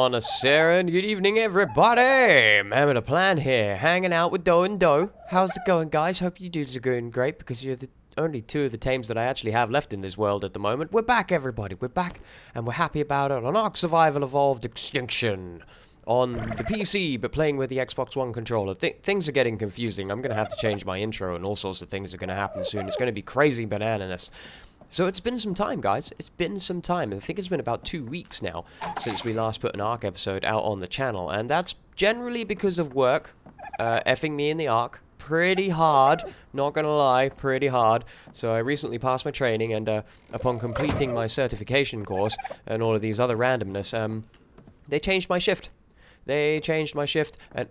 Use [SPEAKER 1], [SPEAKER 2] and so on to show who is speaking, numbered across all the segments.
[SPEAKER 1] Buonasera and good evening, everybody! Man with a plan here, hanging out with Doe and Doe. How's it going, guys? Hope you dudes are going great, because you're the only two of the tames that I actually have left in this world at the moment. We're back, everybody. We're back, and we're happy about it on ARK Survival Evolved Extinction. On the PC, but playing with the Xbox One controller. Things are getting confusing. I'm going to have to change my intro, and all sorts of things are going to happen soon. It's going to be crazy bananas. So it's been some time, guys. It's been some time. I think it's been about 2 weeks now since we last put an ARK episode out on the channel. And that's generally because of work. Effing me in the ARK. Pretty hard. Not gonna lie, pretty hard. So I recently passed my training, and upon completing my certification course and all of these other randomness, they changed my shift. They changed my shift, and...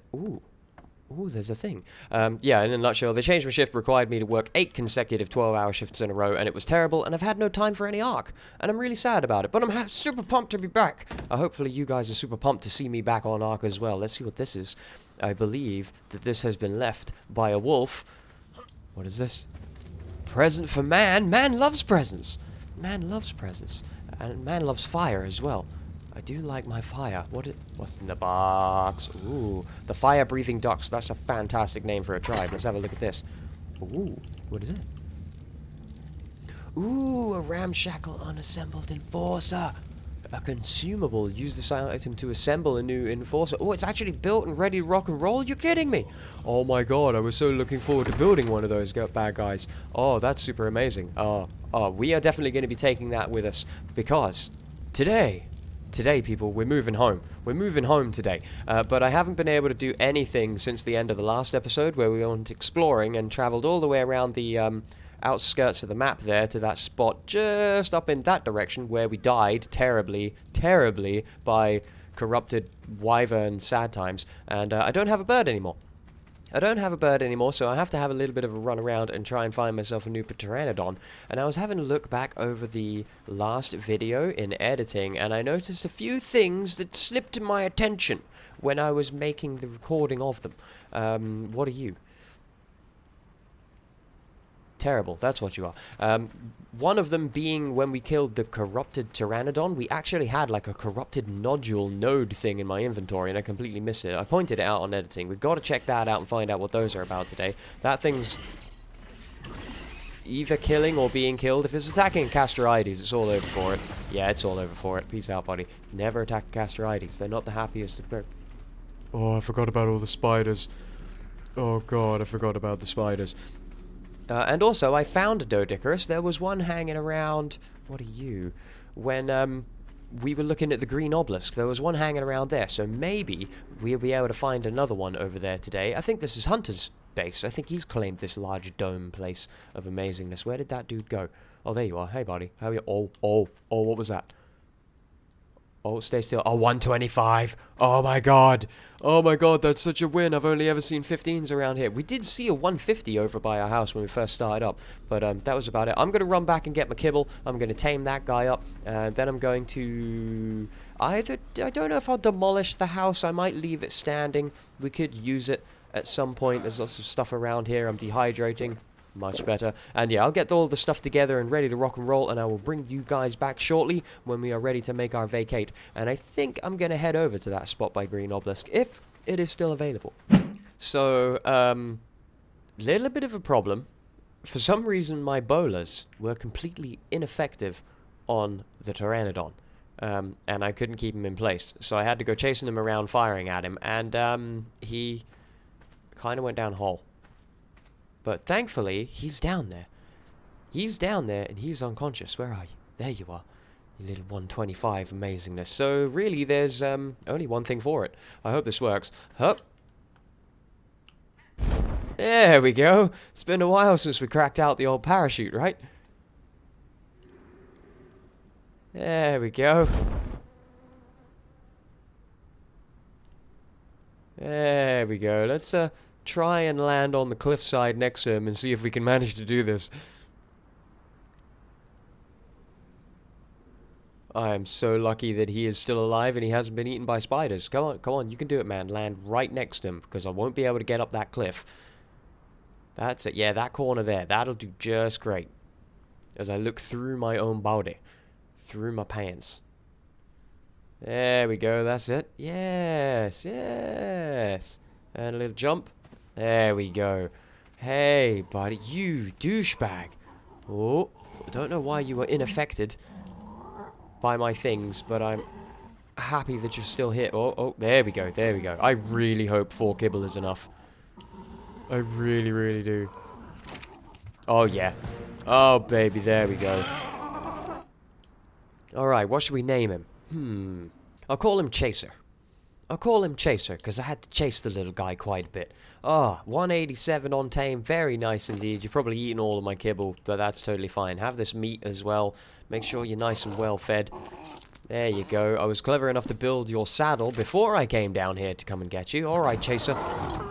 [SPEAKER 1] Ooh, there's a thing. Yeah, in a nutshell, they changed my shift, required me to work 8 consecutive 12-hour shifts in a row, and it was terrible, and I've had no time for any ARK. And I'm really sad about it, but I'm super pumped to be back. Hopefully you guys are super pumped to see me back on ARK as well. Let's see what this is. I believe that this has been left by a wolf. What is this? Present for man. Man loves presents. Man loves presents. And man loves fire as well. I do like my fire. What's in the box? Ooh, the fire-breathing ducks. That's a fantastic name for a tribe. Let's have a look at this. Ooh, what is it? Ooh, a ramshackle unassembled enforcer. A consumable. Use this item to assemble a new enforcer. Oh, it's actually built and ready to rock and roll? You're kidding me. Oh my god, I was so looking forward to building one of those bad guys. Oh, that's super amazing. We are definitely going to be taking that with us, because today, people, we're moving home. We're moving home today. But I haven't been able to do anything since the end of the last episode, where we went exploring and traveled all the way around the outskirts of the map there to that spot just up in that direction where we died terribly by corrupted wyvern sad times. And I don't have a bird anymore. So I have to have a little bit of a run around and try and find myself a new pteranodon. And I was having a look back over the last video in editing, and I noticed a few things that slipped my attention when I was making the recording of them. What are you? Terrible, that's what you are. One of them being when we killed the corrupted pteranodon, we actually had like a corrupted nodule node thing in my inventory, and I completely missed it. I pointed it out on editing. We've got to check that out and find out what those are about today. That thing's either killing or being killed. If it's attacking Castorides, it's all over for it. Yeah, it's all over for it. Peace out, buddy. Never attack Castorides. They're not the happiest of... Oh, I forgot about all the spiders. Oh god, I forgot about the spiders. And also, I found a Doedicurus. There was one hanging around... What are you? When we were looking at the green obelisk, there was one hanging around there. So maybe we'll be able to find another one over there today. I think this is Hunter's base. I think he's claimed this large dome place of amazingness. Where did that dude go? Oh, there you are. Hey, buddy. How are you? Oh, what was that? Oh, stay still. Oh, 125. Oh my god. Oh my god, that's such a win. I've only ever seen 15s around here. We did see a 150 over by our house when we first started up, but that was about it. I'm going to run back and get my kibble. I'm going to tame that guy up, and then I'm going to... I don't know if I'll demolish the house. I might leave it standing. We could use it at some point. There's lots of stuff around here. I'm dehydrating. Much better. And yeah, I'll get all the stuff together and ready to rock and roll, and I will bring you guys back shortly when we are ready to make our vacate. And I think I'm going to head over to that spot by Green Obelisk, if it is still available. So, little bit of a problem. For some reason, my bolas were completely ineffective on the Pteranodon. And I couldn't keep him in place. So I had to go chasing him around, firing at him, and he kind of went down a hole. But thankfully, he's down there. He's down there, and he's unconscious. Where are you? There you are. You little 125 amazingness. So, really, there's only one thing for it. I hope this works. Hup. There we go. It's been a while since we cracked out the old parachute, right? There we go. There we go. Let's, try and land on the cliffside next to him and see if we can manage to do this. I am so lucky that he is still alive and he hasn't been eaten by spiders. Come on, you can do it, man. Land right next to him, because I won't be able to get up that cliff. That's it. Yeah, that corner there. That'll do just great. As I look through my own body. Through my pants. There we go, that's it. Yes, yes. And a little jump. There we go. Hey, buddy, you douchebag. Oh, I don't know why you were unaffected by my things, but I'm happy that you're still here. Oh, oh, there we go, there we go. I really hope 4 kibble is enough. I really, really do. Oh, yeah. Oh, baby, there we go. Alright, what should we name him? I'll call him Chaser. I'll call him Chaser, because I had to chase the little guy quite a bit. Ah, 187 on tame, very nice indeed. You're probably eating all of my kibble, but that's totally fine. Have this meat as well. Make sure you're nice and well fed. There you go. I was clever enough to build your saddle before I came down here to come and get you. Alright, Chaser.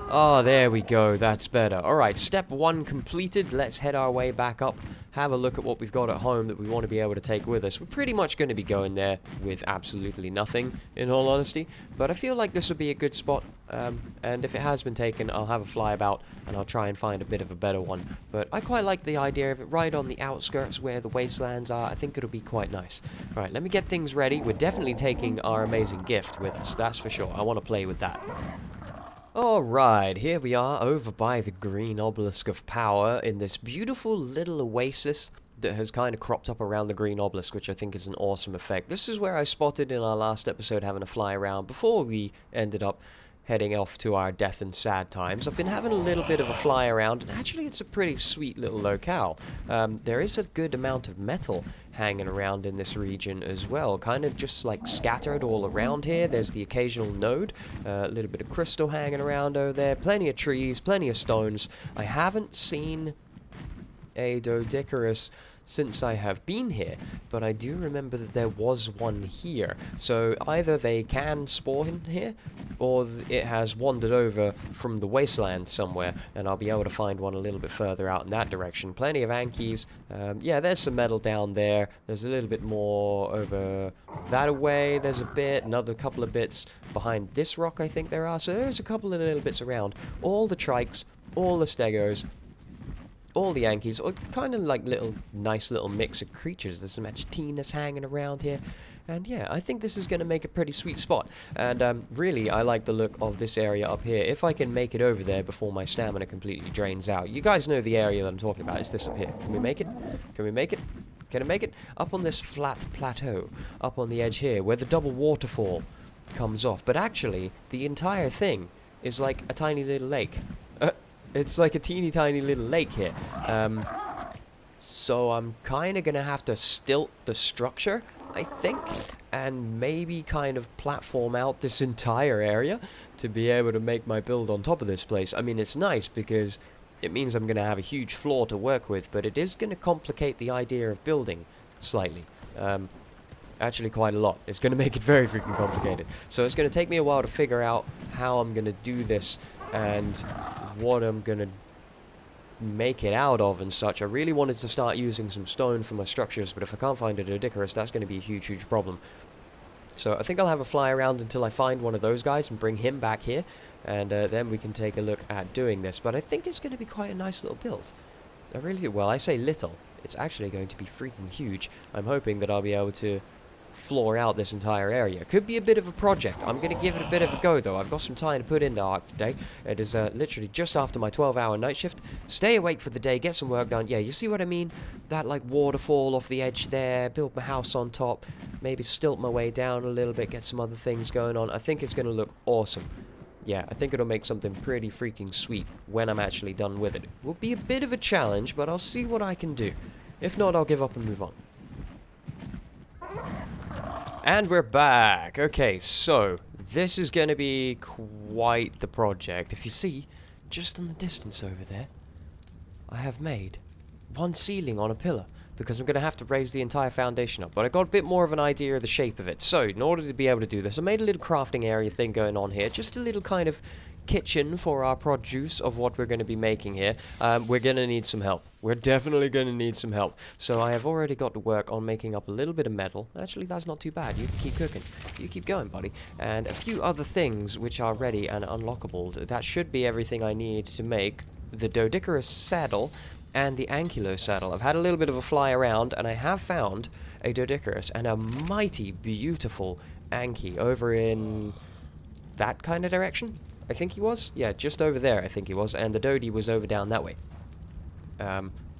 [SPEAKER 1] Oh, there we go. That's better. Alright, step 1 completed. Let's head our way back up. Have a look at what we've got at home that we want to be able to take with us. We're pretty much going to be going there with absolutely nothing, in all honesty. But I feel like this would be a good spot. And if it has been taken, I'll have a fly about and I'll try and find a bit of a better one. But I quite like the idea of it right on the outskirts where the wastelands are. I think it'll be quite nice. Alright, let me get things ready. We're definitely taking our amazing gift with us, that's for sure. I want to play with that. Alright, here we are over by the green obelisk of power in this beautiful little oasis that has kind of cropped up around the green obelisk, which I think is an awesome effect. This is where I spotted in our last episode having a fly around before we ended up heading off to our death and sad times. I've been having a little bit of a fly around, and actually it's a pretty sweet little locale. There is a good amount of metal hanging around in this region as well, kind of just like scattered all around here. There's the occasional node, a little bit of crystal hanging around over there, plenty of trees, plenty of stones. I haven't seen a Doedicurus since I have been here, but I do remember that there was one here. So either they can spawn here, or it has wandered over from the wasteland somewhere, and I'll be able to find one a little bit further out in that direction. Plenty of Ankies. Yeah, there's some metal down there. There's a little bit more over that away. There's a bit, another couple of bits behind this rock, I think there are. So there's a couple of little bits around. All the trikes, all the stegos, all the Yankees, or kind of like nice little mix of creatures. There's some Achatinus hanging around here. And yeah, I think this is going to make a pretty sweet spot. And really, I like the look of this area up here. If I can make it over there before my stamina completely drains out. You guys know the area that I'm talking about. It's this up here. Can we make it? Can we make it? Can I make it? Up on this flat plateau, up on the edge here, where the double waterfall comes off. But actually, the entire thing is like a tiny little lake. It's like a teeny tiny little lake here. So I'm kind of going to have to stilt the structure, I think, and maybe kind of platform out this entire area to be able to make my build on top of this place. I mean, it's nice because it means I'm going to have a huge floor to work with, but it is going to complicate the idea of building slightly. Actually quite a lot. It's going to make it very freaking complicated. So it's going to take me a while to figure out how I'm going to do this and what I'm going to make it out of and such. I really wanted to start using some stone for my structures, but if I can't find a Doedicurus, that's going to be a huge, huge problem. So I think I'll have a fly around until I find one of those guys and bring him back here, and then we can take a look at doing this. But I think it's going to be quite a nice little build. I really do. Well, I say little. It's actually going to be freaking huge. I'm hoping that I'll be able to floor out this entire area. Could be a bit of a project. I'm going to give it a bit of a go, though. I've got some time to put into ARK today. It is literally just after my 12-hour night shift. Stay awake for the day, get some work done. Yeah, you see what I mean? That, like, waterfall off the edge there, build my house on top, maybe stilt my way down a little bit, get some other things going on. I think it's going to look awesome. Yeah, I think it'll make something pretty freaking sweet when I'm actually done with it. It will be a bit of a challenge, but I'll see what I can do. If not, I'll give up and move on. And we're back. Okay, so this is going to be quite the project. If you see, just in the distance over there, I have made one ceiling on a pillar, because I'm going to have to raise the entire foundation up. But I got a bit more of an idea of the shape of it. So, in order to be able to do this, I made a little crafting area thing going on here. Just a little kind of kitchen for our produce of what we're going to be making here. We're going to need some help. We're definitely going to need some help. So I have already got to work on making up a little bit of metal. Actually, that's not too bad. You can keep cooking. You keep going, buddy. And a few other things which are ready and unlockable. That should be everything I need to make the Doedicurus saddle and the Ankylo saddle. I've had a little bit of a fly around, and I have found a Doedicurus and a mighty beautiful Anki? Over in that kind of direction? I think he was? Yeah, just over there I think he was. And the Dodie was over down that way.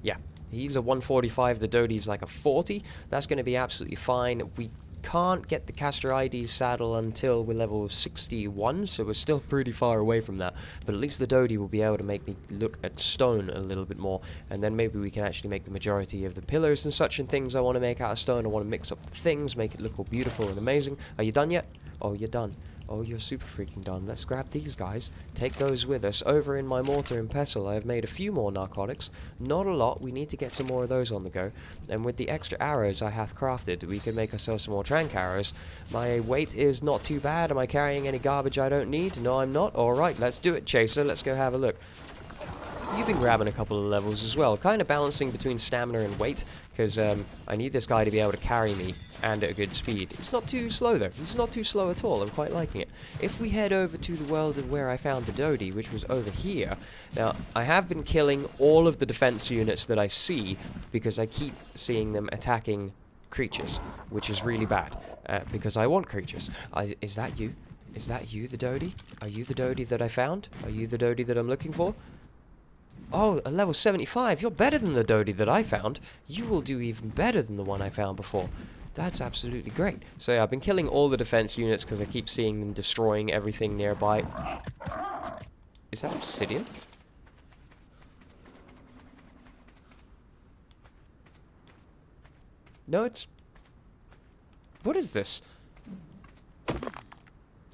[SPEAKER 1] Yeah. He's a 145. The Dodie's like a 40. That's going to be absolutely fine. We can't get the Caster ID saddle until we're level 61, so we're still pretty far away from that. But at least the Dodie will be able to make me look at stone a little bit more, and then maybe we can actually make the majority of the pillars and such and things I want to make out of stone. I want to mix up the things, make it look all beautiful and amazing. Are you done yet? Oh, you're done. Oh, you're super freaking done. Let's grab these guys. Take those with us. Over in my mortar and pestle, I have made a few more narcotics. Not a lot. We need to get some more of those on the go. And with the extra arrows I have crafted, we can make ourselves some more trank arrows. My weight is not too bad. Am I carrying any garbage I don't need? No, I'm not. Alright, let's do it, Chaser. Let's go have a look. You've been grabbing a couple of levels as well, kind of balancing between stamina and weight, because I need this guy to be able to carry me, and at a good speed. It's not too slow though, it's not too slow at all, I'm quite liking it. If we head over to the world of where I found the Dodie, which was over here, now, I have been killing all of the defense units that I see, because I keep seeing them attacking creatures, which is really bad, because I want creatures. Is that you? Is that you, the Dodie? Are you the Dodie that I found? Are you the Dodie that I'm looking for? Oh, a level 75. You're better than the Dodie that I found. You will do even better than the one I found before. That's absolutely great. So yeah, I've been killing all the defense units because I keep seeing them destroying everything nearby. Is that obsidian? No, it's... What is this?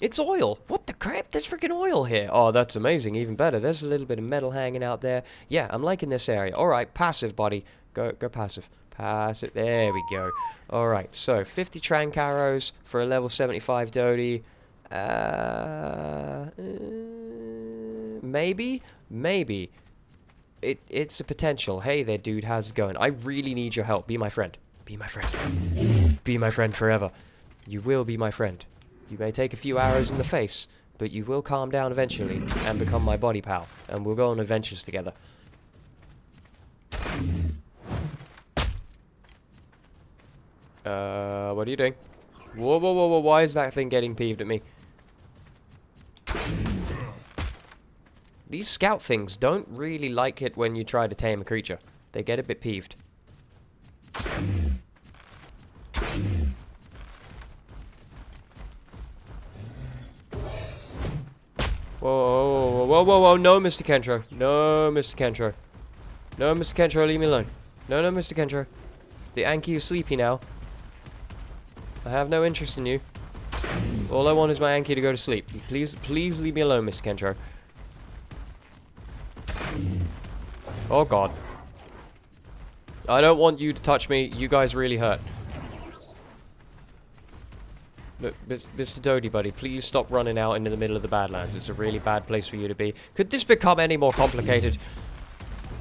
[SPEAKER 1] It's oil! What the crap? There's freaking oil here! Oh, that's amazing. Even better. There's a little bit of metal hanging out there. Yeah, I'm liking this area. Alright, passive, buddy. Go passive. Passive. There we go. Alright, so 50 trank arrows for a level 75 Dodie. Maybe? Maybe. It's a potential. Hey there, dude. How's it going? I really need your help. Be my friend. Be my friend. Be my friend forever. You will be my friend. You may take a few arrows in the face, but you will calm down eventually and become my body pal, and we'll go on adventures together. What are you doing? Whoa, whoa, whoa, whoa, why is that thing getting peeved at me? These scout things don't really like it when you try to tame a creature. They get a bit peeved. Whoa, whoa, whoa, whoa, no, Mr. Kentro. No, Mr. Kentro. No, Mr. Kentro, leave me alone. No, no, Mr. Kentro. The Anki is sleepy now. I have no interest in you. All I want is my Anki to go to sleep. Please, please leave me alone, Mr. Kentro. Oh, God. I don't want you to touch me. You guys really hurt. Look, Mr. Dodie, buddy, please stop running out into the middle of the Badlands. It's a really bad place for you to be. Could this become any more complicated?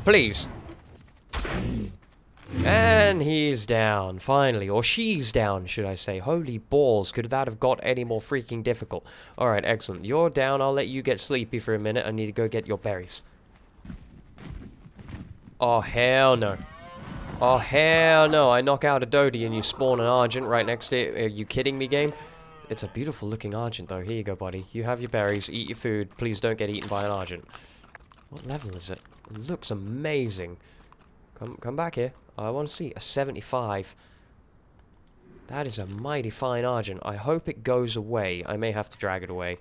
[SPEAKER 1] Please. And he's down, finally. Or she's down, should I say. Holy balls, could that have got any more freaking difficult? Alright, excellent. You're down, I'll let you get sleepy for a minute. I need to go get your berries. Oh, hell no. Oh, hell no. I knock out a Dodie and you spawn an Argent right next to it. Are you kidding me, game? It's a beautiful looking Argent, though. Here you go, buddy. You have your berries. Eat your food. Please don't get eaten by an Argent. What level is it? It looks amazing. Come back here. I want to see a 75. That is a mighty fine Argent. I hope it goes away. I may have to drag it away.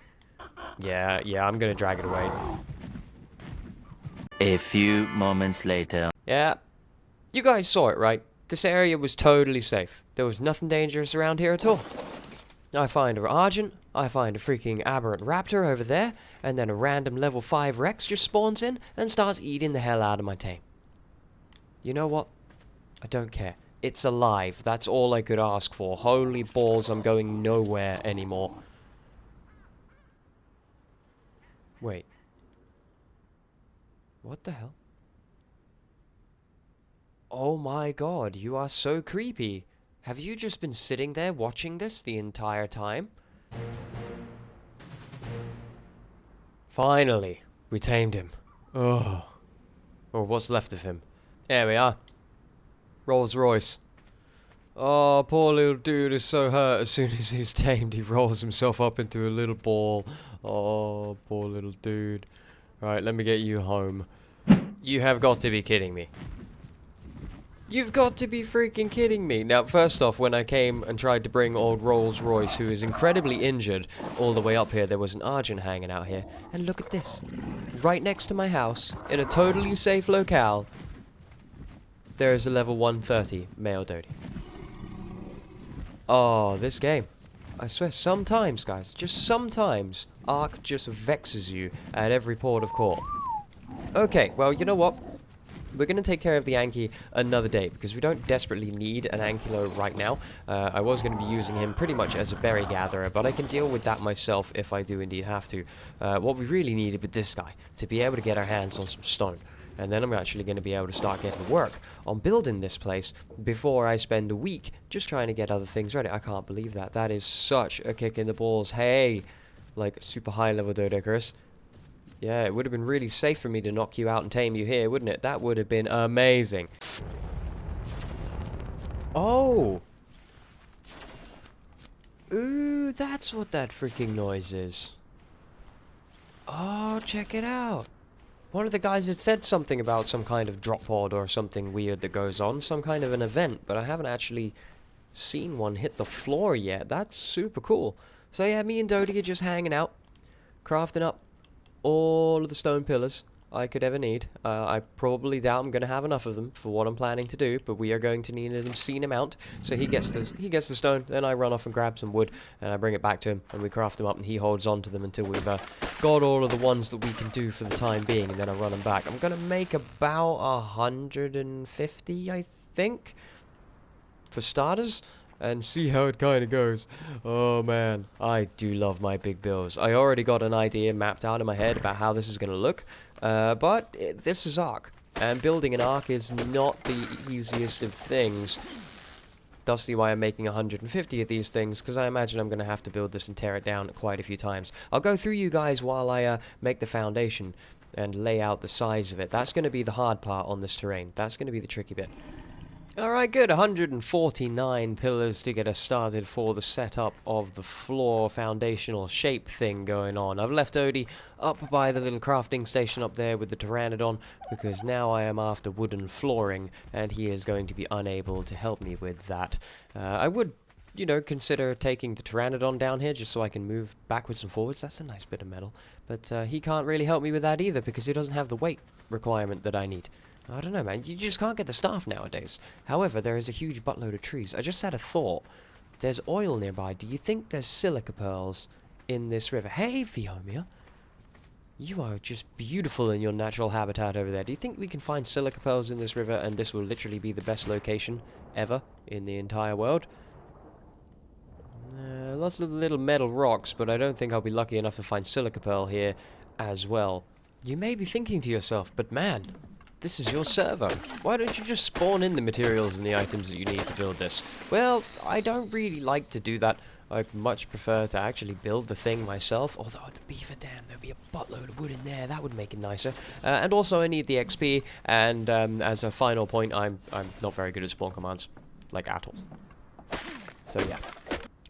[SPEAKER 1] Yeah, I'm gonna drag it away.
[SPEAKER 2] A few moments later.
[SPEAKER 1] Yeah. You guys saw it, right? This area was totally safe. There was nothing dangerous around here at all. I find an Argent, I find a freaking aberrant raptor over there, and then a random level 5 Rex just spawns in and starts eating the hell out of my tame. You know what? I don't care. It's alive. That's all I could ask for. Holy balls, I'm going nowhere anymore. Wait. What the hell? Oh my god, you are so creepy. Have you just been sitting there watching this the entire time? Finally, we tamed him. Oh. Or what's left of him. There we are. Rolls Royce. Oh, poor little dude is so hurt. As soon as he's tamed, he rolls himself up into a little ball. Oh, poor little dude. Right, let me get you home. You have got to be kidding me. You've got to be freaking kidding me. Now, first off, when I came and tried to bring old Rolls-Royce, who is incredibly injured, all the way up here, there was an Argent hanging out here. And look at this. Right next to my house, in a totally safe locale, there is a level 130 male Dodie. Oh, this game. I swear, sometimes, guys, just sometimes, ARK just vexes you at every port of call. Okay, well, you know what? We're going to take care of the Anki another day, because we don't desperately need an Ankilo right now. I was going to be using him pretty much as a berry gatherer, but I can deal with that myself if I do indeed have to. What we really needed with this guy, to be able to get our hands on some stone. And then I'm actually going to be able to start getting to work on building this place before I spend a week just trying to get other things ready. I can't believe that. That is such a kick in the balls. Hey, like super high level Dodecarus. Yeah, it would have been really safe for me to knock you out and tame you here, wouldn't it? That would have been amazing. Oh! Ooh, that's what that freaking noise is. Oh, check it out. One of the guys had said something about some kind of drop pod or something weird that goes on, some kind of an event, but I haven't actually seen one hit the floor yet. That's super cool. So yeah, me and Dodie are just hanging out, crafting up all of the stone pillars I could ever need. I probably doubt I'm going to have enough of them for what I'm planning to do, but we are going to need an obscene amount. So he gets the stone, then I run off and grab some wood, and I bring it back to him, and we craft them up, and he holds on to them until we've got all of the ones that we can do for the time being, and then I run them back. I'm going to make about 150, I think, for starters, and see how it kind of goes. Oh man, I do love my big builds. I already got an idea mapped out in my head about how this is going to look, but this is ARK, and building an ARK is not the easiest of things. Thusly why I'm making 150 of these things, because I imagine I'm going to have to build this and tear it down quite a few times. I'll go through you guys while I make the foundation and lay out the size of it. That's going to be the hard part on this terrain. That's going to be the tricky bit. Alright, good. 149 pillars to get us started for the setup of the floor foundational shape thing going on. I've left Odie up by the little crafting station up there with the Pteranodon, because now I am after wooden flooring, and he is going to be unable to help me with that. I would, you know, consider taking the Pteranodon down here just so I can move backwards and forwards. That's a nice bit of metal. But he can't really help me with that either, because he doesn't have the weight requirement that I need. I don't know, man. You just can't get the staff nowadays. However, there is a huge buttload of trees. I just had a thought. There's oil nearby. Do you think there's silica pearls in this river? Hey, Fiomia. You are just beautiful in your natural habitat over there. Do you think we can find silica pearls in this river and this will literally be the best location ever in the entire world? Lots of little metal rocks, but I don't think I'll be lucky enough to find silica pearl here as well. You may be thinking to yourself, but man, this is your server. Why don't you just spawn in the materials and the items that you need to build this? Well, I don't really like to do that. I'd much prefer to actually build the thing myself. Although the beaver dam, there'd be a buttload of wood in there. That would make it nicer. And also I need the XP. And as a final point, I'm not very good at spawn commands. Like at all. So yeah.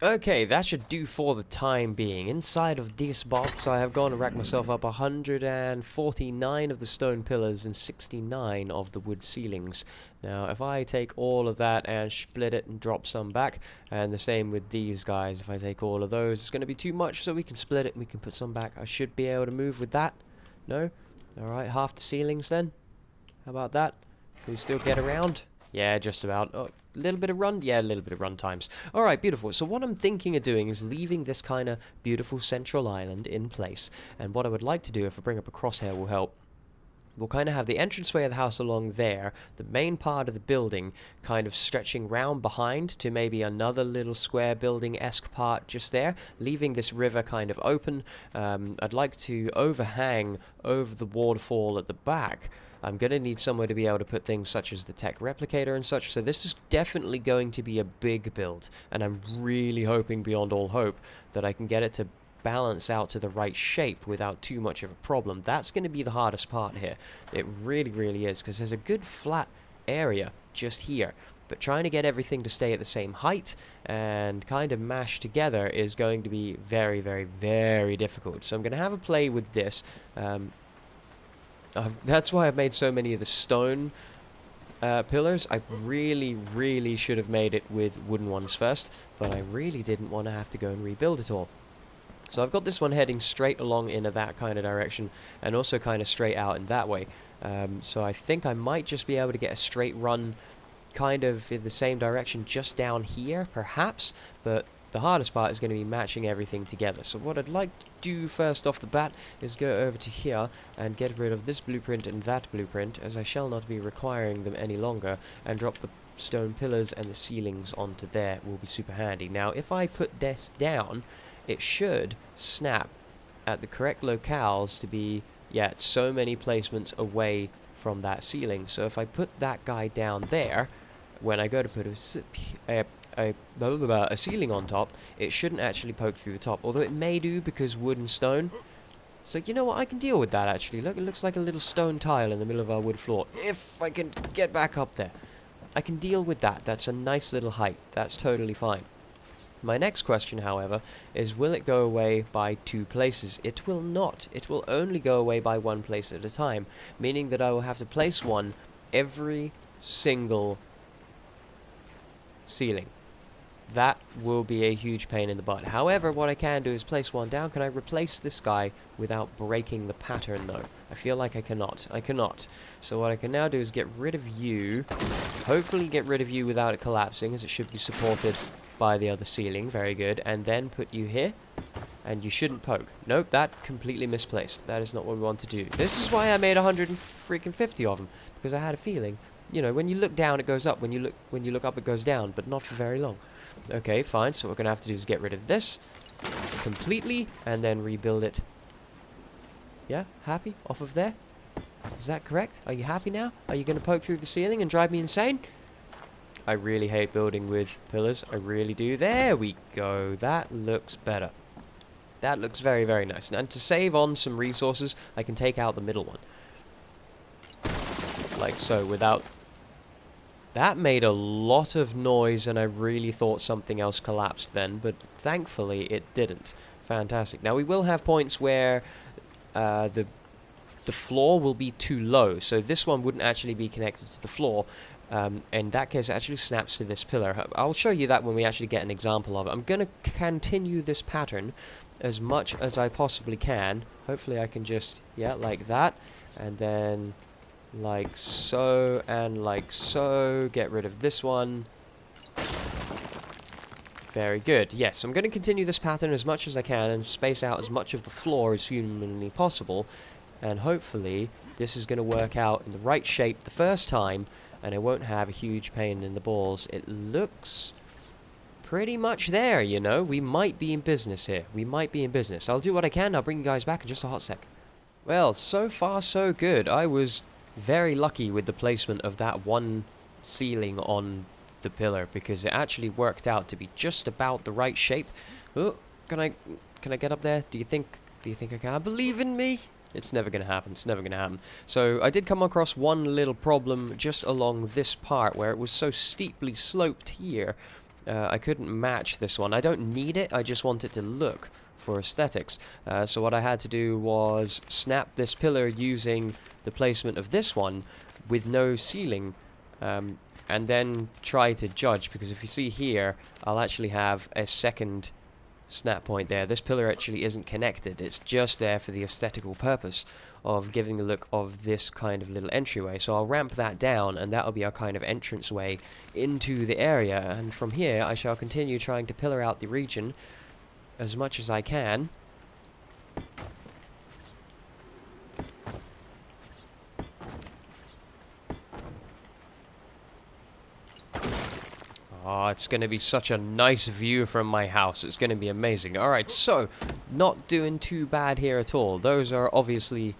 [SPEAKER 1] Okay, that should do for the time being. Inside of this box, I have gone and racked myself up 149 of the stone pillars and 69 of the wood ceilings. Now, if I take all of that and split it and drop some back, and the same with these guys, if I take all of those, it's going to be too much, so we can split it and we can put some back. I should be able to move with that. No? Alright, half the ceilings then. How about that? Can we still get around? Yeah, just about. Oh, a little bit of run? Yeah, a little bit of run times. Alright, beautiful. So what I'm thinking of doing is leaving this kind of beautiful central island in place. And what I would like to do, if I bring up a crosshair will help, we'll kind of have the entranceway of the house along there, the main part of the building kind of stretching round behind to maybe another little square building-esque part just there, leaving this river kind of open. I'd like to overhang over the waterfall at the back. I'm going to need somewhere to be able to put things such as the tech replicator and such, so this is definitely going to be a big build, and I'm really hoping beyond all hope that I can get it to balance out to the right shape without too much of a problem. That's going to be the hardest part here. It really, really is, because there's a good flat area just here, But trying to get everything to stay at the same height and kind of mash together is going to be very, very, very difficult. So I'm going to have a play with this. That's why I've made so many of the stone pillars. I really, really should have made it with wooden ones first, but I really didn't want to have to go and rebuild it all. So I've got this one heading straight along in that kind of direction, and also kind of straight out in that way. So I think I might just be able to get a straight run kind of in the same direction just down here, perhaps, but the hardest part is going to be matching everything together. So what I'd like to do first off the bat is go over to here and get rid of this blueprint and that blueprint, as I shall not be requiring them any longer, and drop the stone pillars and the ceilings onto there. Will be super handy. Now if I put this down, it should snap at the correct locales to be, yeah, so many placements away from that ceiling. So if I put that guy down there, when I go to put a ceiling on top, it shouldn't actually poke through the top, although it may do because wood and stone. So you know what, I can deal with that actually. Look, it looks like a little stone tile in the middle of our wood floor. If I can get back up there, I can deal with that. That's a nice little height. That's totally fine. My next question, however, is will it go away by 2 places? It will not. It will only go away by 1 place at a time, meaning that I will have to place one every single ceiling. That will be a huge pain in the butt. However, what I can do is place one down. Can I replace this guy without breaking the pattern, though? I feel like I cannot. I cannot. So what I can now do is get rid of you. Hopefully get rid of you without it collapsing, as it should be supported by the other ceiling. Very good. And then put you here. And you shouldn't poke. Nope, that completely misplaced. That is not what we want to do. This is why I made 150 of them. Because I had a feeling, you know, when you look down it goes up. When you look up it goes down. But not for very long. Okay, fine. So what we're going to have to do is get rid of this completely and then rebuild it. Yeah? Happy? Off of there? Is that correct? Are you happy now? Are you going to poke through the ceiling and drive me insane? I really hate building with pillars. I really do. There we go. That looks better. That looks very, very nice. And to save on some resources, I can take out the middle one. Like so, without... That made a lot of noise, and I really thought something else collapsed then, but thankfully it didn't. Fantastic. Now we will have points where the floor will be too low, so this one wouldn't actually be connected to the floor. In that case, it actually snaps to this pillar. I'll show you that when we actually get an example of it. I'm going to continue this pattern as much as I possibly can. Hopefully I can just, yeah, like that, and then... like so, and like so. Get rid of this one. Very good. Yes, I'm going to continue this pattern as much as I can and space out as much of the floor as humanly possible. And hopefully this is going to work out in the right shape the first time, and I won't have a huge pain in the balls. It looks pretty much there, you know. We might be in business here. We might be in business. I'll do what I can. I'll bring you guys back in just a hot sec. Well, so far so good. I was very lucky with the placement of that one ceiling on the pillar, because it actually worked out to be just about the right shape. Oh, can I get up there? Do you think I can? Believe in me? It's never gonna happen. It's never gonna happen. So I did come across one little problem just along this part where it was so steeply sloped here. I couldn't match this one. I don't need it. I just want it to look for aesthetics. So what I had to do was snap this pillar using the placement of this one with no ceiling, and then try to judge, because if you see here, I'll actually have a second snap point there. This pillar actually isn't connected. It's just there for the aesthetical purpose of giving the look of this kind of little entryway. So I'll ramp that down, and that'll be our kind of entranceway into the area, and from here I shall continue trying to pillar out the region as much as I can. Oh, it's going to be such a nice view from my house. It's going to be amazing. Alright, so, not doing too bad here at all. Those are obviously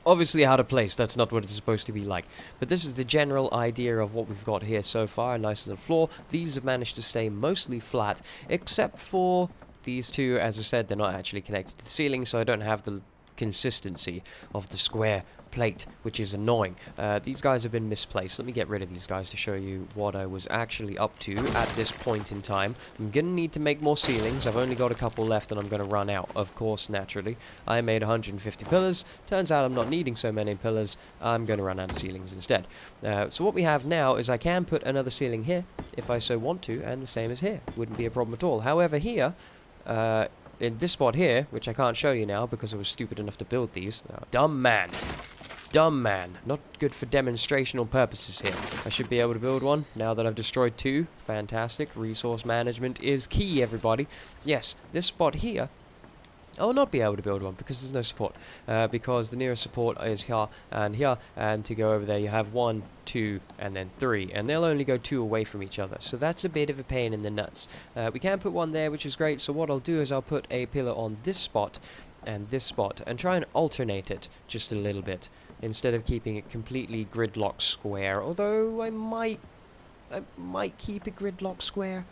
[SPEAKER 1] out of place. That's not what it's supposed to be like. But this is the general idea of what we've got here so far. A nice little floor. These have managed to stay mostly flat, except for these two. As I said, they're not actually connected to the ceiling, so I don't have the consistency of the square plate, which is annoying. These guys have been misplaced. Let me get rid of these guys to show you what I was actually up to at this point in time. I'm gonna need to make more ceilings. I've only got a couple left and I'm gonna run out, of course, naturally. I made 150 pillars. Turns out I'm not needing so many pillars. I'm gonna run out of ceilings instead. So what we have now is I can put another ceiling here if I so want to, and the same as here. Wouldn't be a problem at all. However, here, in this spot here, which I can't show you now because I was stupid enough to build these. Dumb man. Dumb man. Not good for demonstrational purposes here. I should be able to build one now that I've destroyed 2. Fantastic. Resource management is key, everybody. Yes, this spot here, I will not be able to build one because there's no support. Because the nearest support is here, and to go over there you have 1, 2, and then 3, and they'll only go 2 away from each other, so that's a bit of a pain in the nuts. We can put one there, which is great, so what I'll do is I'll put a pillar on this spot and this spot, and try and alternate it just a little bit, instead of keeping it completely gridlock square, although I might keep it gridlock square.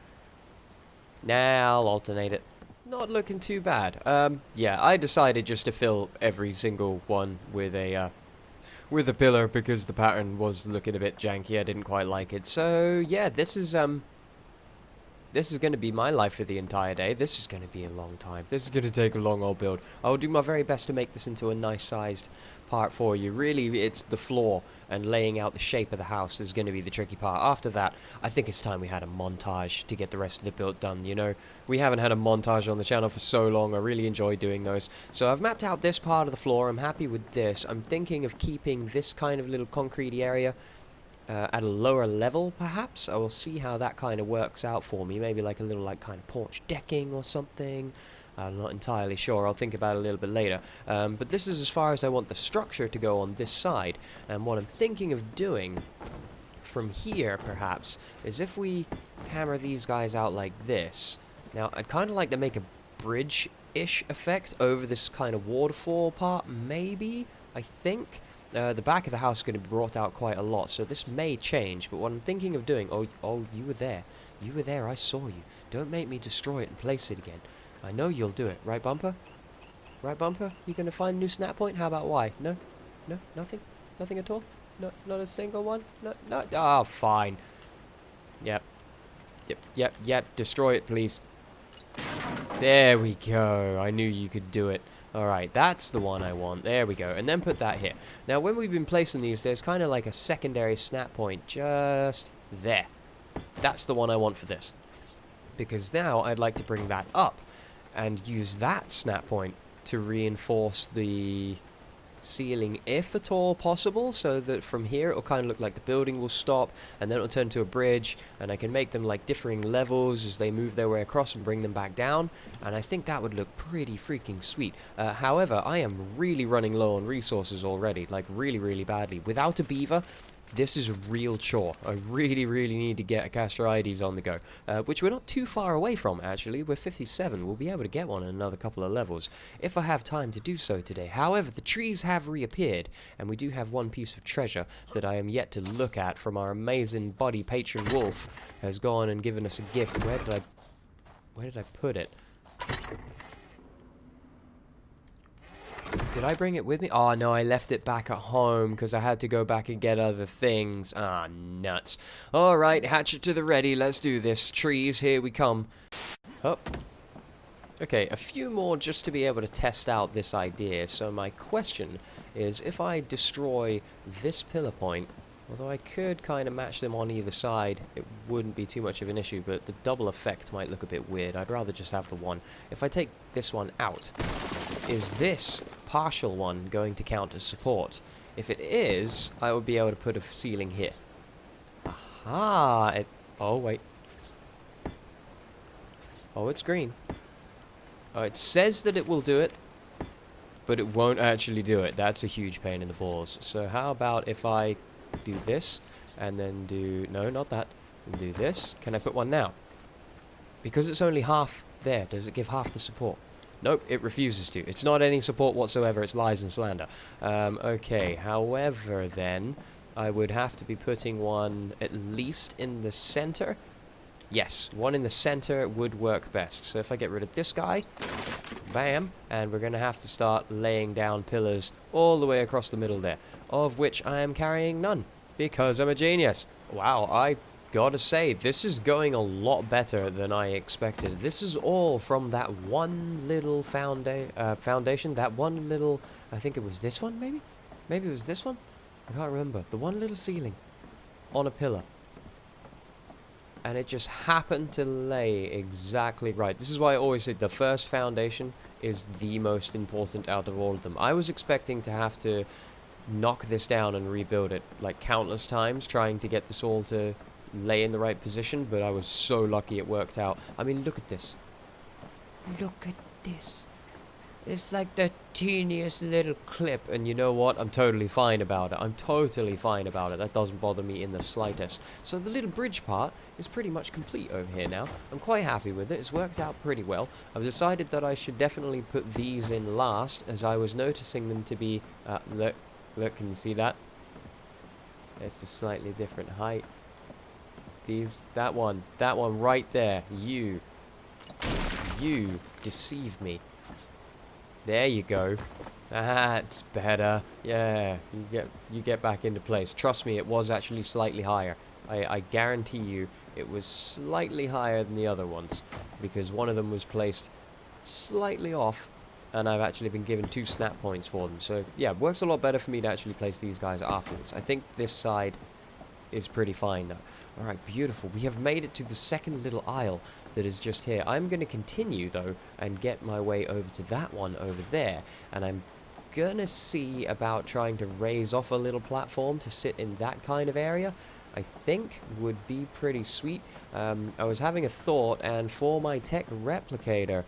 [SPEAKER 1] Nah, I'll alternate it. Not looking too bad. Yeah, I decided just to fill every single one with a pillar because the pattern was looking a bit janky. I didn't quite like it. So yeah, this is going to be my life for the entire day. This is going to be a long time. This is going to take a long old build. I'll do my very best to make this into a nice sized part for you. Really, it's the floor and laying out the shape of the house is going to be the tricky part. After that, I think it's time we had a montage to get the rest of the build done. You know, we haven't had a montage on the channel for so long. I really enjoy doing those. So I've mapped out this part of the floor. I'm happy with this. I'm thinking of keeping this kind of little concrete area at a lower level, perhaps. I will see how that kind of works out for me. Maybe like a little like kind of porch decking or something. I'm not entirely sure. I'll think about it a little bit later. But this is as far as I want the structure to go on this side. And what I'm thinking of doing from here, perhaps, is if we hammer these guys out like this. Now, I'd kind of like to make a bridge-ish effect over this kind of waterfall part, maybe, I think. The back of the house is going to be brought out quite a lot, so this may change. But what I'm thinking of doing... Oh, you were there. You were there. I saw you. Don't make me destroy it and place it again. I know you'll do it. Right, Bumper? Right, Bumper? You going to find a new snap point? How about why? No? No? Nothing? Nothing at all? No? Not a single one? No? No? Oh, fine. Yep. Yep. Destroy it, please. There we go. I knew you could do it. Alright, that's the one I want. There we go. And then put that here. Now, when we've been placing these, there's kind of like a secondary snap point just there. That's the one I want for this. Because now I'd like to bring that up and use that snap point to reinforce the ceiling, if at all possible, so that from here it'll kind of look like the building will stop and then it'll turn to a bridge, and I can make them like differing levels as they move their way across and bring them back down, and I think that would look pretty freaking sweet. However, I am really running low on resources already, like really badly. Without a beaver, this is a real chore. I really need to get a Castorides on the go, which we're not too far away from, actually. We're 57. We'll be able to get one in another couple of levels, if I have time to do so today. However, the trees have reappeared, and we do have one piece of treasure that I am yet to look at from our amazing buddy patron Wolf, has gone and given us a gift. Where did I put it? Did I bring it with me? Oh, no, I left it back at home because I had to go back and get other things. Ah, nuts. Alright, hatchet to the ready. Let's do this. Trees, here we come. Oh. Okay, a few more just to be able to test out this idea. So my question is, if I destroy this pillar point, although I could kind of match them on either side, it wouldn't be too much of an issue, but the double effect might look a bit weird. I'd rather just have the one. If I take this one out, is this partial one going to count as support? If it is, I would be able to put a ceiling here. Aha! Oh, wait. Oh, it's green. Oh, it says that it will do it, but it won't actually do it. That's a huge pain in the balls. So how about if I do this, and then do... No, not that. And do this. Can I put one now? Because it's only half there, does it give half the support? Nope, it refuses to. It's not any support whatsoever, it's lies and slander. Okay, however then, I would have to be putting one at least in the center. Yes, one in the center would work best. So if I get rid of this guy, Bam. And we're going to have to start laying down pillars all the way across the middle there, of which I am carrying none, because I'm a genius. Wow, I gotta say, this is going a lot better than I expected. This is all from that one little foundation, that one little, I think it was this one, maybe? Maybe it was this one? I can't remember. The one little ceiling on a pillar. And it just happened to lay exactly right. This is why I always say the first foundation is the most important out of all of them. I was expecting to have to knock this down and rebuild it like countless times, trying to get this all to lay in the right position, but I was so lucky it worked out. I mean, look at this. Look at this. It's like the teeniest little clip, and you know what? I'm totally fine about it. I'm totally fine about it. That doesn't bother me in the slightest. So the little bridge part is pretty much complete over here now. I'm quite happy with it. It's worked out pretty well. I've decided that I should definitely put these in last, as I was noticing them to be... Look, can you see that? It's a slightly different height. That one right there. You deceived me. There you go. That's better. Yeah, you get back into place. Trust me, it was actually slightly higher. I guarantee you it was slightly higher than the other ones, because one of them was placed slightly off, and I've actually been given 2 snap points for them. So yeah, it works a lot better for me to actually place these guys afterwards. I think this side is pretty fine now. Alright, beautiful. We have made it to the second little aisle that is just here. I'm going to continue, though, and get my way over to that one over there. And I'm going to see about trying to raise off a little platform to sit in that kind of area. I think would be pretty sweet. I was having a thought, and for my tech replicator,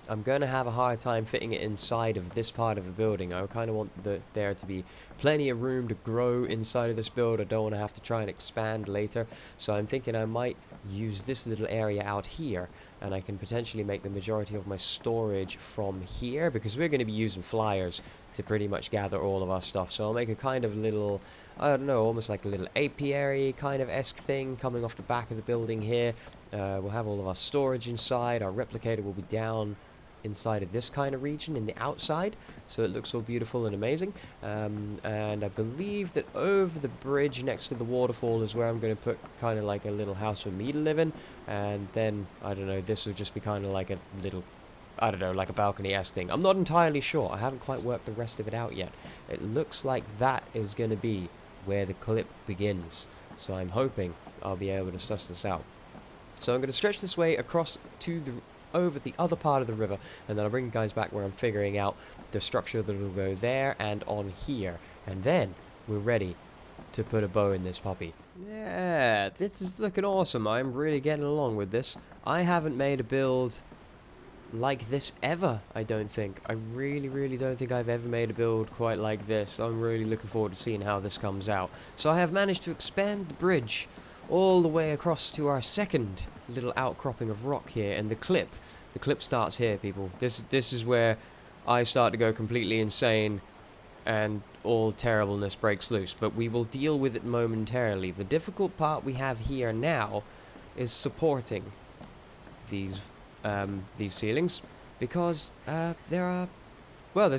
[SPEAKER 1] I'm going to have a hard time fitting it inside of this part of the building. I kind of want there to be plenty of room to grow inside of this build. I don't want to have to try and expand later. So I'm thinking I might use this little area out here, and I can potentially make the majority of my storage from here, because we're going to be using flyers to pretty much gather all of our stuff. So I'll make a kind of little, I don't know, almost like a little apiary kind of esque thing coming off the back of the building here. We'll have all of our storage inside. Our replicator will be down inside of this kind of region in the outside, so it looks all beautiful and amazing. And I believe that over the bridge next to the waterfall is where I'm going to put kind of like a little house for me to live in, and then I don't know, this will just be kind of like a little, I don't know, like a balcony-esque thing. I'm not entirely sure. I haven't quite worked the rest of it out yet. It looks like that is going to be where the clip begins, so I'm hoping I'll be able to suss this out. So I'm going to stretch this way across to the over the other part of the river, and then I'll bring you guys back where I'm figuring out the structure that will go there and on here, and then we're ready to put a bow in this puppy. Yeah, this is looking awesome. I'm really getting along with this. I haven't made a build like this ever, I don't think. I really don't think I've ever made a build quite like this. I'm really looking forward to seeing how this comes out. So I have managed to expand the bridge all the way across to our second little outcropping of rock here, and the clip starts here, people. This is where I start to go completely insane and all terribleness breaks loose, but we will deal with it momentarily. The difficult part we have here now is supporting these ceilings, because there's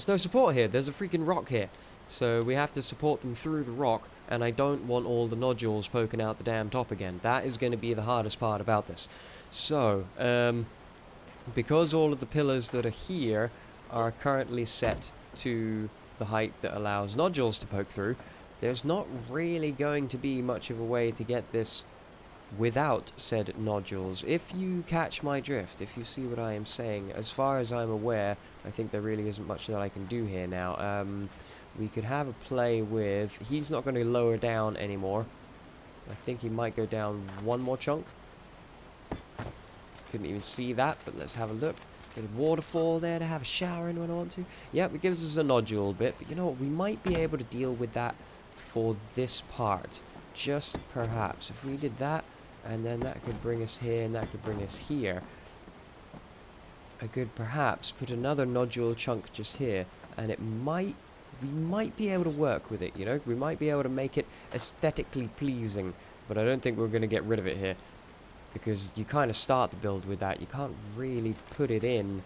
[SPEAKER 1] no support here. There's a freaking rock here, so we have to support them through the rock, and I don't want all the nodules poking out the damn top again. That is going to be the hardest part about this. So, because all of the pillars that are here are currently set to the height that allows nodules to poke through, there's not really going to be much of a way to get this without said nodules. If you catch my drift, if you see what I am saying, as far as I'm aware, I think there really isn't much that I can do here now. We could have a play with... He's not going to lower down anymore. I think he might go down one more chunk. Couldn't even see that, but let's have a look. Get a waterfall there to have a shower in when I want to. Yep, it gives us a nodule bit, but you know what? We might be able to deal with that for this part. Just perhaps. If we did that, and then that could bring us here, and that could bring us here. I could perhaps put another nodule chunk just here, and we might be able to work with it, you know? We might be able to make it aesthetically pleasing, but I don't think we're going to get rid of it here, because you kind of start the build with that. You can't really put it in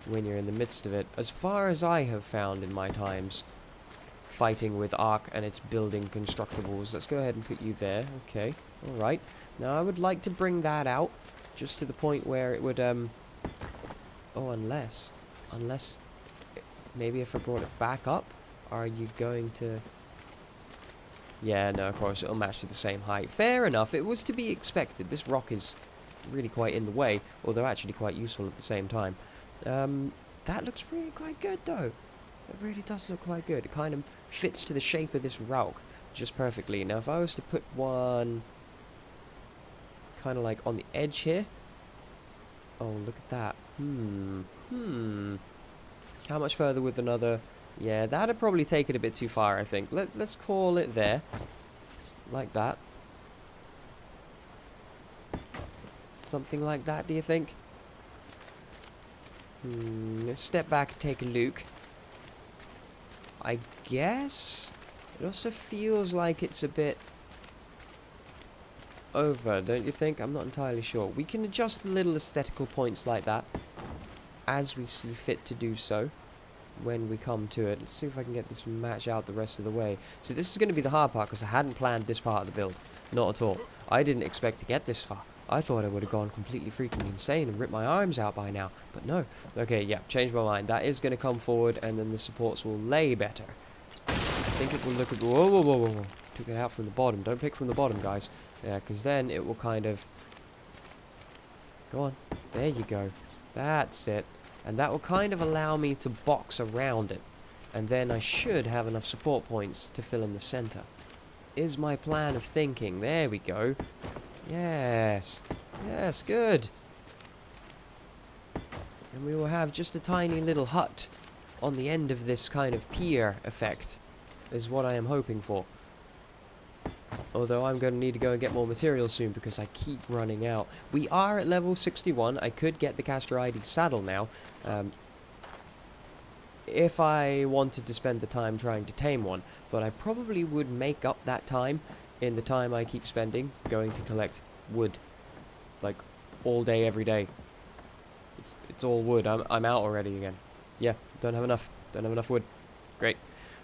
[SPEAKER 1] when you're in the midst of it. As far as I have found in my times fighting with ARK and its building constructibles. Let's go ahead and put you there. Okay, alright. Now I would like to bring that out just to the point where it would, oh, unless, maybe if I brought it back up, are you going to... Yeah, no, of course, it'll match to the same height. Fair enough, it was to be expected. This rock is really quite in the way, although actually quite useful at the same time. That looks really quite good, though. It really does look quite good. It kind of fits to the shape of this rock just perfectly. Now, if I was to put one kind of like on the edge here. Oh, look at that. How much further with another? Yeah, that'd probably take it a bit too far, I think. Let's call it there. Like that. Something like that, do you think? Let's step back and take a look. I guess it also feels like it's a bit over, don't you think? I'm not entirely sure. We can adjust the little aesthetical points like that as we see fit to do so when we come to it. Let's see if I can get this match out the rest of the way. So this is going to be the hard part because I hadn't planned this part of the build. Not at all. I didn't expect to get this far. I thought I would have gone completely freaking insane and ripped my arms out by now. But no. Okay, yeah, changed my mind. That is going to come forward and then the supports will lay better. I think it will look... Whoa, whoa, whoa, whoa, whoa. Took it out from the bottom. Don't pick from the bottom, guys. Yeah, because then it will kind of... Go on. There you go. That's it. And that will kind of allow me to box around it. And then I should have enough support points to fill in the center. Is my plan of thinking. There we go. Yes. Yes, good. And we will have just a tiny little hut on the end of this kind of pier effect. Is what I am hoping for. Although I'm going to need to go and get more materials soon because I keep running out. We are at level 61. I could get the Castorides saddle now. If I wanted to spend the time trying to tame one. But I probably would make up that time in the time I keep spending going to collect wood. Like, all day, every day. It's all wood. I'm out already again. Yeah, don't have enough. Don't have enough wood. Great.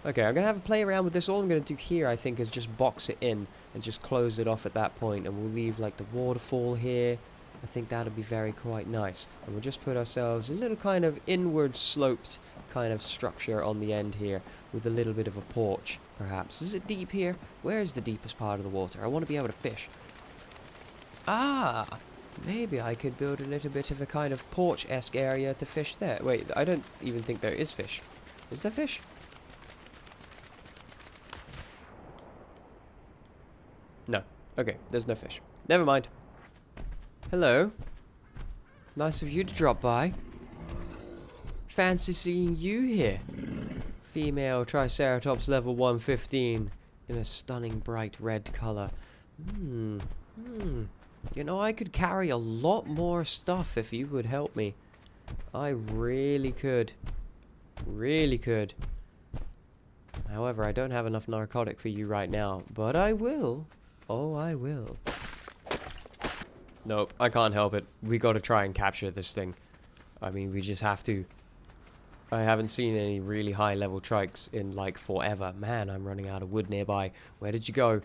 [SPEAKER 1] Okay, I'm going to have a play around with this. All I'm going to do here, I think, is just box it in and just close it off at that point. And we'll leave, like, the waterfall here. I think that'll be very quite nice. And we'll just put ourselves a little kind of inward sloped kind of structure on the end here with a little bit of a porch, perhaps. Is it deep here? Where is the deepest part of the water? I want to be able to fish. Ah! Maybe I could build a little bit of a kind of porch-esque area to fish there. Wait, I don't even think there is fish. Is there fish? No. Okay, there's no fish. Never mind. Hello. Nice of you to drop by. Fancy seeing you here. Female Triceratops level 115 in a stunning bright red color. You know, I could carry a lot more stuff if you would help me. I really could. Really could. However, I don't have enough narcotic for you right now, but I will. Oh, I will. Nope, I can't help it. We gotta try and capture this thing. I mean, we just have to. I haven't seen any really high level trikes in like forever. Man, I'm running out of wood nearby. Where did you go?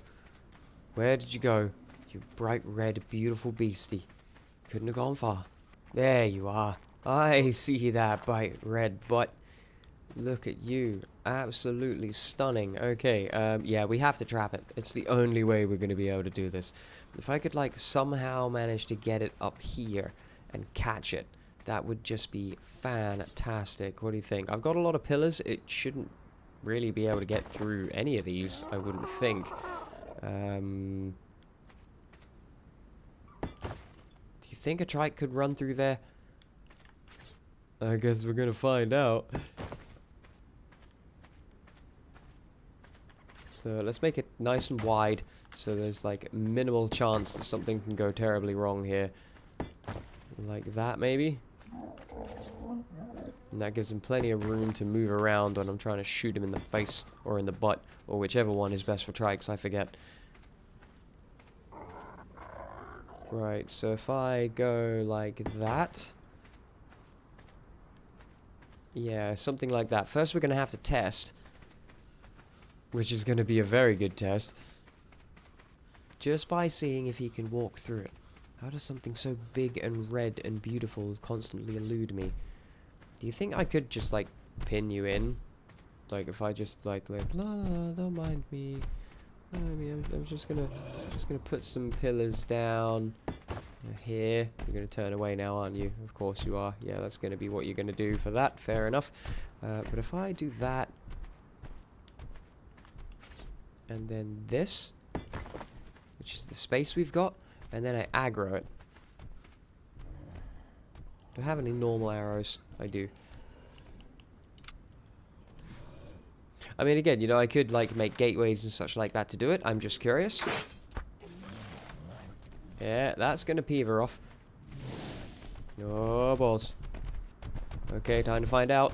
[SPEAKER 1] Where did you go? You bright red, beautiful beastie. Couldn't have gone far. There you are. I see that bright red butt. Look at you. Absolutely stunning. Okay, yeah, we have to trap it. It's the only way we're going to be able to do this. If I could, like, somehow manage to get it up here and catch it, that would just be fantastic. What do you think? I've got a lot of pillars. It shouldn't really be able to get through any of these, I wouldn't think. Do you think a trike could run through there? I guess we're going to find out. So let's make it nice and wide so there's like minimal chance that something can go terribly wrong here. Like that maybe. And that gives him plenty of room to move around when I'm trying to shoot him in the face or in the butt or whichever one is best for trikes, I forget. Right, so if I go like that. Yeah, something like that. First we're going to have to test, which is going to be a very good test, just by seeing if he can walk through it. How does something so big and red and beautiful constantly elude me? Do you think I could just, like, pin you in? Like, if I just, like, la la, don't mind me. I mean, I'm just gonna put some pillars down here. You're gonna turn away now, aren't you? Of course you are. Yeah, that's gonna be what you're gonna do for that. Fair enough. But if I do that, and then this, which is the space we've got, and then I aggro it. Do I have any normal arrows? I do. I mean, again, you know, I could, like, make gateways and such like that to do it. I'm just curious. Yeah, that's gonna peeve her off. Oh, balls. Okay, time to find out.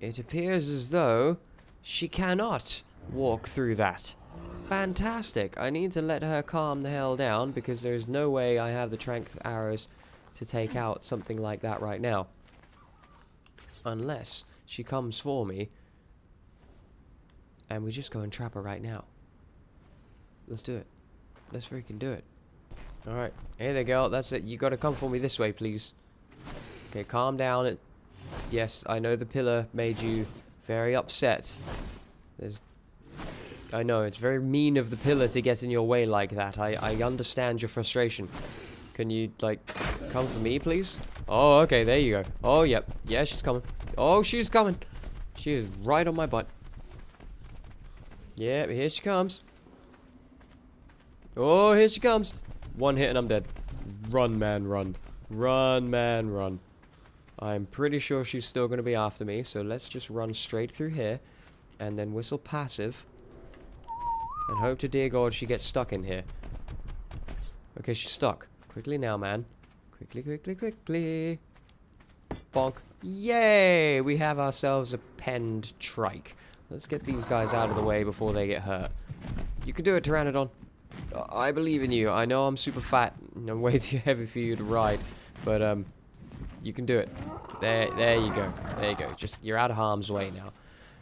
[SPEAKER 1] It appears as though she cannot walk through that. Fantastic. I need to let her calm the hell down, because there's no way I have the trank arrows to take out something like that right now. Unless she comes for me and we just go and trap her right now. Let's do it. Let's freaking do it. Alright, here they go. That's it. You gotta come for me this way, please. Okay, calm down. Yes, I know the pillar made you very upset. I know, it's very mean of the pillar to get in your way like that. I understand your frustration. Can you, like, come for me, please? Oh, okay, there you go. Oh, yep. Yeah, she's coming. Oh, she's coming. She is right on my butt. Yeah, here she comes. Oh, here she comes. One hit and I'm dead. Run, man, run. Run, man, run. I'm pretty sure she's still going to be after me, so let's just run straight through here and then whistle passive and hope to dear God she gets stuck in here. Okay, she's stuck. Quickly now, man. Quickly, quickly, quickly. Bonk. Yay! We have ourselves a penned trike. Let's get these guys out of the way before they get hurt. You can do it, Pteranodon. I believe in you. I know I'm super fat and I'm way too heavy for you to ride, but you can do it. There you go. There you go. Just, you're out of harm's way now.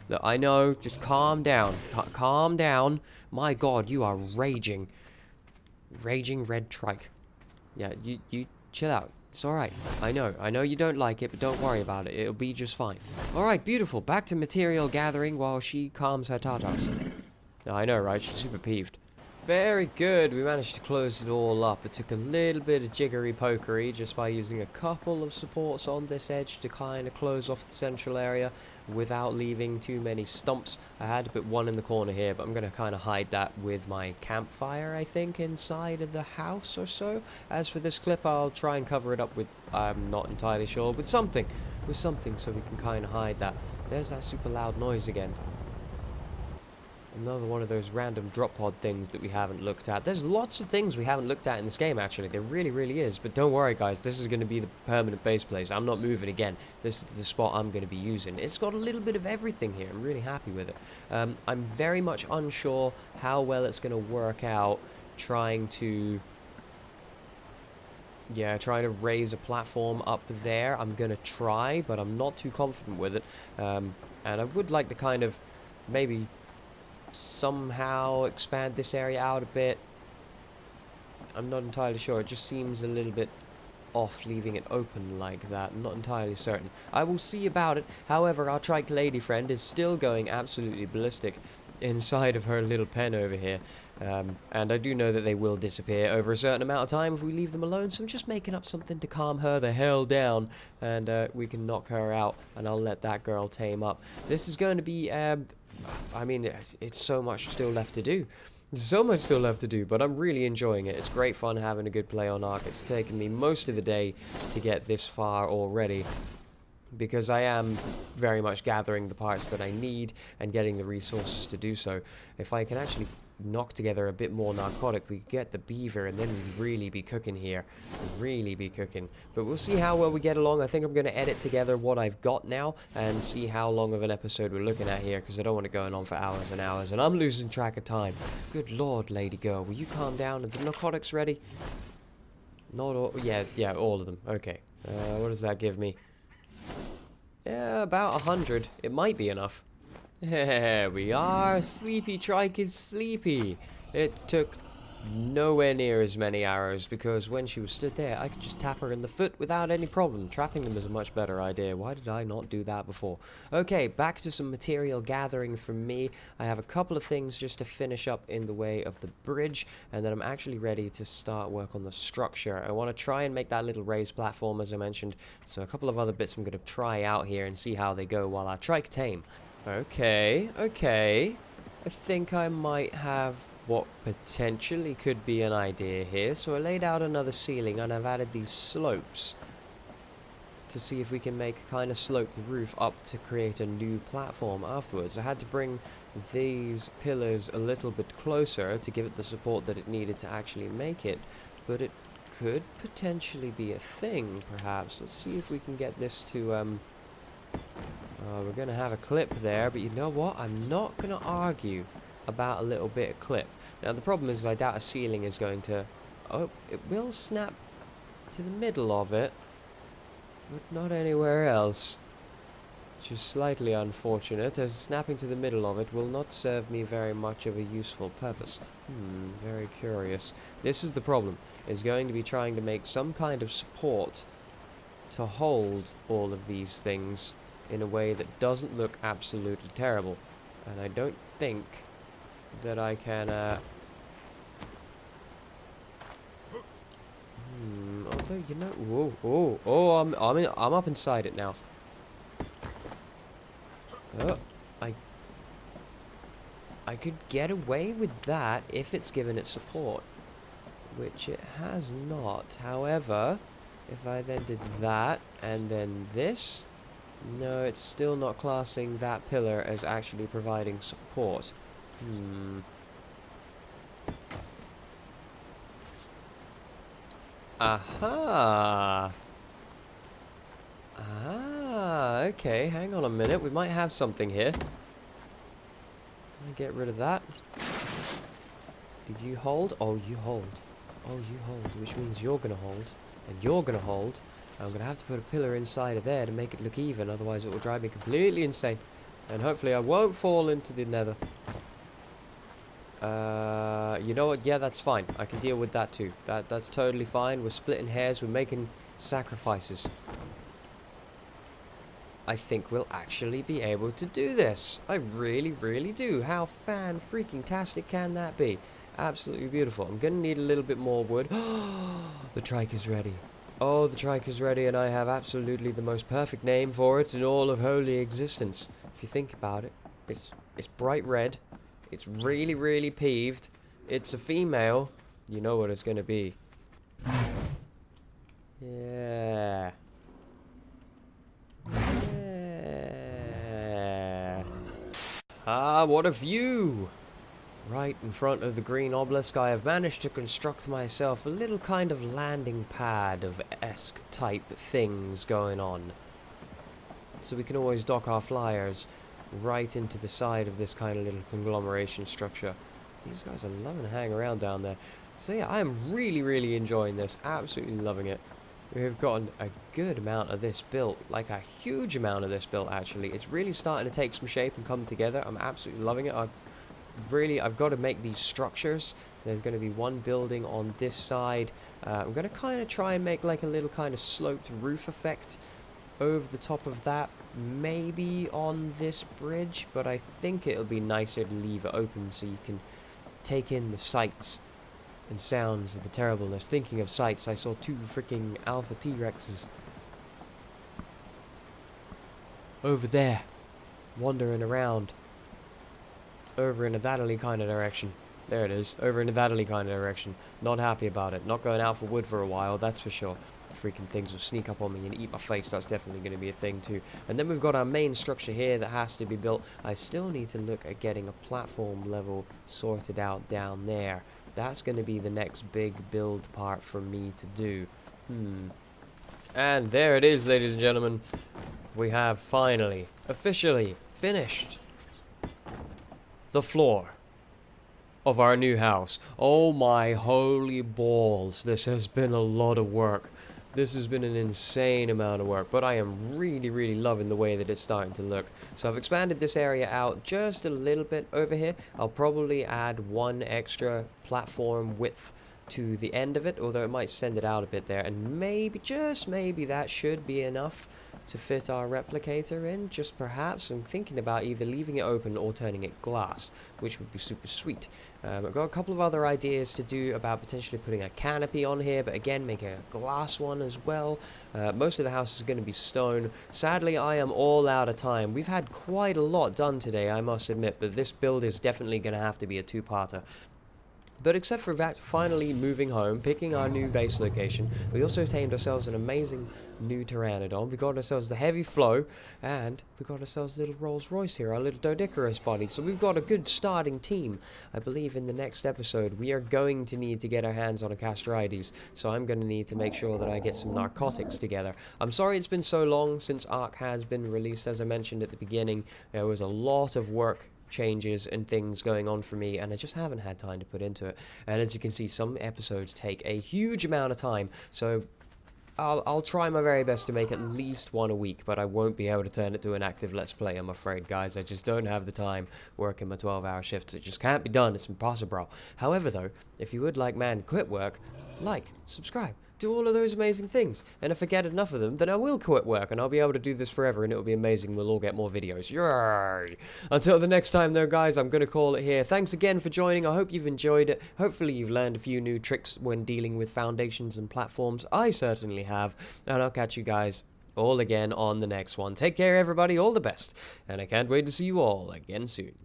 [SPEAKER 1] Look, I know. Just calm down. Calm down. My God, you are raging. Raging red trike. Yeah, you chill out. It's alright. I know you don't like it, but don't worry about it. It'll be just fine. Alright, beautiful. Back to material gathering while she calms her tartars. I know, right? She's super peeved. Very good. We managed to close it all up. It took a little bit of jiggery-pokery just by using a couple of supports on this edge to kind of close off the central area without leaving too many stumps. I had to put one in the corner here, but I'm going to kind of hide that with my campfire, I think, inside of the house or so. As for this clip, I'll try and cover it up with, I'm not entirely sure, with something so we can kind of hide that. There's that super loud noise again. Another one of those random drop pod things that we haven't looked at. There's lots of things we haven't looked at in this game, actually. There really, really is. But don't worry, guys. This is going to be the permanent base place. I'm not moving again. This is the spot I'm going to be using. It's got a little bit of everything here. I'm really happy with it. I'm very much unsure how well it's going to work out trying to raise a platform up there. I'm going to try, but I'm not too confident with it. And I would like to kind of maybe somehow expand this area out a bit. I'm not entirely sure. It just seems a little bit off leaving it open like that. I'm not entirely certain. I will see about it. However, our trike lady friend is still going absolutely ballistic inside of her little pen over here. And I do know that they will disappear over a certain amount of time if we leave them alone, so I'm just making up something to calm her the hell down, and we can knock her out, and I'll let that girl tame up. This is going to be I mean, it's so much still left to do. There's so much still left to do, but I'm really enjoying it. It's great fun having a good play on ARK. It's taken me most of the day to get this far already, because I am very much gathering the parts that I need and getting the resources to do so. If I can actually knock together a bit more narcotic, we could get the beaver and then we'd really be cooking here. Really be cooking. But we'll see how well we get along. I think I'm going to edit together what I've got now and see how long of an episode we're looking at here, because I don't want it going on for hours and hours, and I'm losing track of time. Good lord, lady girl, will you calm down? Are the narcotics ready? Not all. Yeah, all of them. Okay. What does that give me? Yeah, about 100. It might be enough. There we are. Sleepy Trike is sleepy. It took nowhere near as many arrows because when she was stood there, I could just tap her in the foot without any problem. Trapping them is a much better idea. Why did I not do that before? Okay, back to some material gathering from me. I have a couple of things just to finish up in the way of the bridge, and then I'm actually ready to start work on the structure. I want to try and make that little raised platform, as I mentioned. So a couple of other bits I'm going to try out here and see how they go while I trike tame. Okay, okay. I think I might have what potentially could be an idea here. So I laid out another ceiling and I've added these slopes to see if we can make a kind of sloped roof up to create a new platform afterwards. I had to bring these pillars a little bit closer to give it the support that it needed to actually make it, but it could potentially be a thing, perhaps. Let's see if we can get this to we're going to have a clip there, but you know what? I'm not going to argue about a little bit of clip. Now, the problem is I doubt a ceiling is going to... Oh, it will snap to the middle of it, but not anywhere else. Which is slightly unfortunate, as snapping to the middle of it will not serve me very much of a useful purpose. Very curious. This is the problem, is going to be trying to make some kind of support to hold all of these things in a way that doesn't look absolutely terrible. And I don't think that I can, although, you know, I'm up inside it now. Oh, I could get away with that if it's given it support, which it has not. However, if I then did that and then this, no, it's still not classing that pillar as actually providing support. Aha! Ah, okay, hang on a minute. We might have something here. Can I get rid of that? Did you hold? Oh, you hold. Oh, you hold, which means you're gonna hold. And you're gonna hold. I'm gonna have to put a pillar inside of there to make it look even, otherwise it will drive me completely insane. And hopefully I won't fall into the nether. You know what? Yeah, that's fine. I can deal with that too. That's totally fine. We're splitting hairs. We're making sacrifices. I think we'll actually be able to do this. I really, really do. How fan-freaking-tastic can that be? Absolutely beautiful. I'm gonna need a little bit more wood. The trike is ready. Oh, the trike is ready, and I have absolutely the most perfect name for it in all of holy existence. If you think about it, it's bright red. It's really, really peeved. It's a female. You know what it's gonna be. Yeah. Yeah. Ah, what a view! Right in front of the green obelisk, I have managed to construct myself a little kind of landing pad of esque type things going on. So we can always dock our flyers right into the side of this kind of little conglomeration structure. These guys are loving to hang around down there. So yeah, I am really, really enjoying this. Absolutely loving it. We've gotten a good amount of this built, like a huge amount of this built actually. It's really starting to take some shape and come together. I'm absolutely loving it. I've got to make these structures. There's going to be one building on this side. I'm going to kind of try and make like a little kind of sloped roof effect over the top of that. Maybe on this bridge, but I think it'll be nicer to leave it open so you can take in the sights and sounds of the terribleness. Thinking of sights, I saw 2 freaking alpha T-Rexes over there, wandering around. Over in a that'ly kind of direction. There it is. Over in a that'ly kind of direction. Not happy about it. Not going out for wood for a while, that's for sure. Freaking things will sneak up on me and eat my face. That's definitely going to be a thing too. And then we've got our main structure here that has to be built. I still need to look at getting a platform level sorted out down there. That's going to be the next big build part for me to do. And there it is, ladies and gentlemen. We have finally, officially finished the floor of our new house. Oh my holy balls, this has been a lot of work. This has been an insane amount of work, but I am really, really loving the way that it's starting to look. So I've expanded this area out just a little bit over here. I'll probably add one extra platform width to the end of it, although it might send it out a bit there, and maybe, just maybe, that should be enough to fit our replicator in. Just perhaps I'm thinking about either leaving it open or turning it glass, which would be super sweet. I've got a couple of other ideas to do about potentially putting a canopy on here, but again, making a glass one as well. Most of the house is going to be stone. Sadly, I am all out of time. We've had quite a lot done today, I must admit, but this build is definitely going to have to be a two-parter. But except for that, finally moving home, picking our new base location, we also tamed ourselves an amazing new Pteranodon. We got ourselves the Heavy Flow, and we got ourselves a little Rolls Royce here, our little Doedicurus body. So we've got a good starting team. I believe in the next episode, we are going to need to get our hands on a Castorides, so I'm going to need to make sure that I get some narcotics together. I'm sorry it's been so long since ARK has been released. As I mentioned at the beginning, there was a lot of work, changes and things going on for me, and I just haven't had time to put into it. And as you can see, some episodes take a huge amount of time, so I'll try my very best to make at least one a week, but I won't be able to turn it to an active Let's Play, I'm afraid, guys. I just don't have the time working my 12-hour shifts. It just can't be done. It's impossible. However, though, if you would like man quit work, like, subscribe, do all of those amazing things. And if I get enough of them, then I will quit work and I'll be able to do this forever and it'll be amazing. We'll all get more videos. Yay! Until the next time though, guys, I'm going to call it here. Thanks again for joining. I hope you've enjoyed it. Hopefully you've learned a few new tricks when dealing with foundations and platforms. I certainly have. And I'll catch you guys all again on the next one. Take care, everybody. All the best. And I can't wait to see you all again soon.